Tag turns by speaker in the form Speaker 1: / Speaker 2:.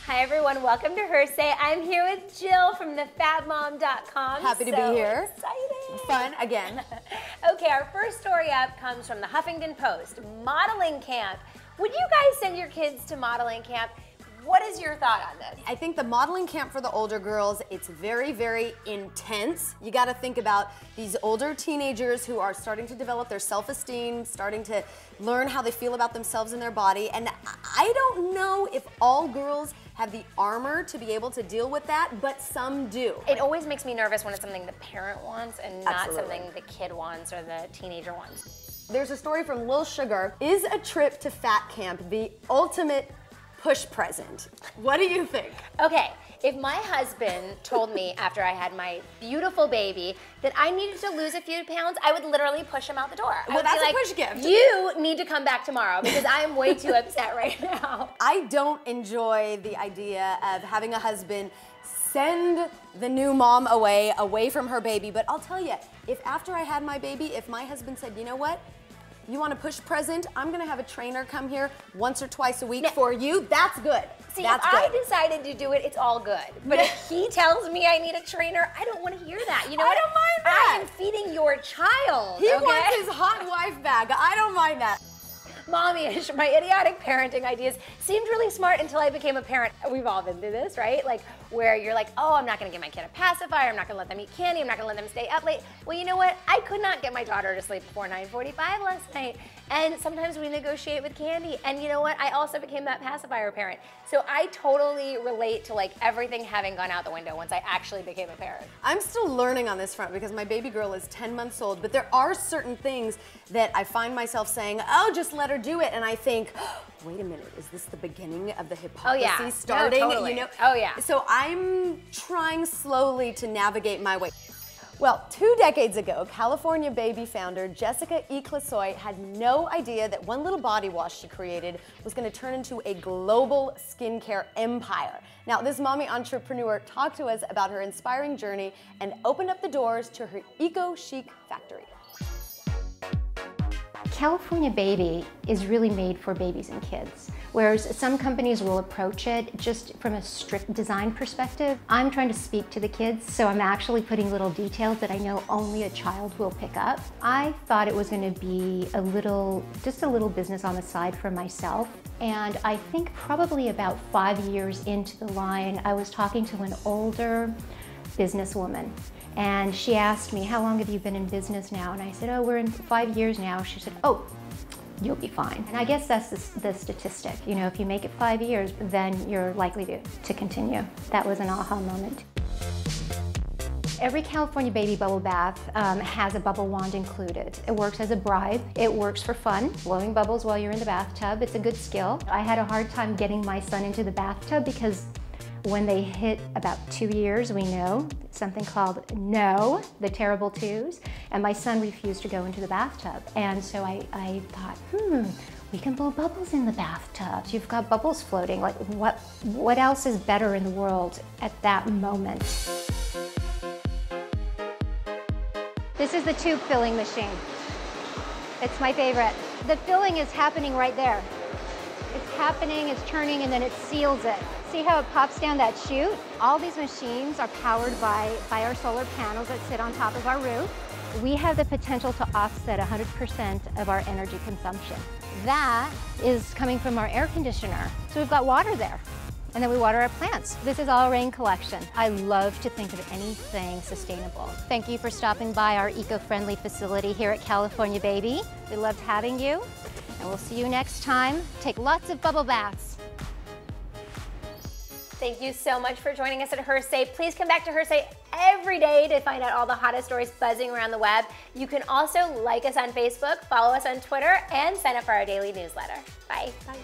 Speaker 1: Hi everyone, welcome to Her Say. I'm here with Jill from thefatmom.com.
Speaker 2: Happy to be here.
Speaker 1: Exciting.
Speaker 2: Fun again.
Speaker 1: Okay, our first story up comes from the Huffington Post. Modeling camp. Would you guys send your kids to modeling camp? What is your thought on this?
Speaker 2: I think the modeling camp for the older girls, it's very, very intense. You gotta think about these older teenagers who are starting to develop their self-esteem, starting to learn how they feel about themselves and their body. And I don't know if all girls have the armor to be able to deal with that, but some do.
Speaker 1: It always makes me nervous when it's something the parent wants and not
Speaker 2: Absolutely.
Speaker 1: something the kid wants or the teenager wants.
Speaker 2: There's a story from Lil Sugar. Is a trip to fat camp the ultimate push present? What do you think?
Speaker 1: Okay, if my husband told me after I had my beautiful baby that I needed to lose a few pounds, I would literally push him out the door.
Speaker 2: Well, that's a push gift.
Speaker 1: You need to come back tomorrow because I am way too upset right now.
Speaker 2: I don't enjoy the idea of having a husband send the new mom away from her baby, but I'll tell you, if after I had my baby, if my husband said, you know what, you want a push present? I'm gonna have a trainer come here once or twice a week for you. That's good.
Speaker 1: See,
Speaker 2: that's
Speaker 1: if
Speaker 2: good.
Speaker 1: I decided to do it, it's all good. But if he tells me I need a trainer, I don't want to hear that. You know what?
Speaker 2: I don't mind that.
Speaker 1: I am feeding your child.
Speaker 2: He
Speaker 1: okay?
Speaker 2: wants his hot wife back. I don't mind that.
Speaker 1: Mommy-ish, my idiotic parenting ideas seemed really smart until I became a parent. We've all been through this, right? Like, where you're like, oh, I'm not gonna give my kid a pacifier, I'm not gonna let them eat candy, I'm not gonna let them stay up late. Well, you know what? I could not get my daughter to sleep before 9:45 last night. And sometimes we negotiate with candy. And you know what? I also became that pacifier parent. So I totally relate to like everything having gone out the window once I actually became a parent.
Speaker 2: I'm still learning on this front because my baby girl is 10 months old, but there are certain things that I find myself saying, oh, just let her do it. And I think, oh, wait a minute, is this the beginning of the hypocrisy starting?
Speaker 1: No, totally.
Speaker 2: You know?
Speaker 1: Oh yeah.
Speaker 2: So I'm trying slowly to navigate my way. Well, 2 decades ago, California Baby founder Jessica E. Clissoy had no idea that one little body wash she created was going to turn into a global skincare empire. Now, this mommy entrepreneur talked to us about her inspiring journey and opened up the doors to her eco-chic factory.
Speaker 3: California Baby is really made for babies and kids, whereas some companies will approach it just from a strict design perspective. I'm trying to speak to the kids, so I'm actually putting little details that I know only a child will pick up. I thought it was going to be just a little business on the side for myself, and I think probably about 5 years into the line, I was talking to an older businesswoman. And she asked me, how long have you been in business now? And I said, oh, we're in 5 years now. She said, oh, you'll be fine. And I guess that's the statistic. You know, if you make it 5 years, then you're likely to continue. That was an aha moment. Every California Baby bubble bath has a bubble wand included. It works as a bribe. It works for fun, blowing bubbles while you're in the bathtub. It's a good skill. I had a hard time getting my son into the bathtub because when they hit about 2 years, we know something called no, the terrible twos, and my son refused to go into the bathtub. And so I thought, we can blow bubbles in the bathtub. You've got bubbles floating. Like, what else is better in the world at that moment? This is the tube filling machine. It's my favorite. The filling is happening right there. It's happening, it's turning, and then it seals it. See how it pops down that chute? All these machines are powered by our solar panels that sit on top of our roof. We have the potential to offset 100% of our energy consumption. That is coming from our air conditioner. So we've got water there. And then we water our plants. This is all rain collection. I love to think of anything sustainable. Thank you for stopping by our eco-friendly facility here at California Baby. We loved having you. And we'll see you next time. Take lots of bubble baths.
Speaker 1: Thank you so much for joining us at Her Say. Please come back to Her Say every day to find out all the hottest stories buzzing around the web. You can also like us on Facebook, follow us on Twitter, and sign up for our daily newsletter. Bye. Bye.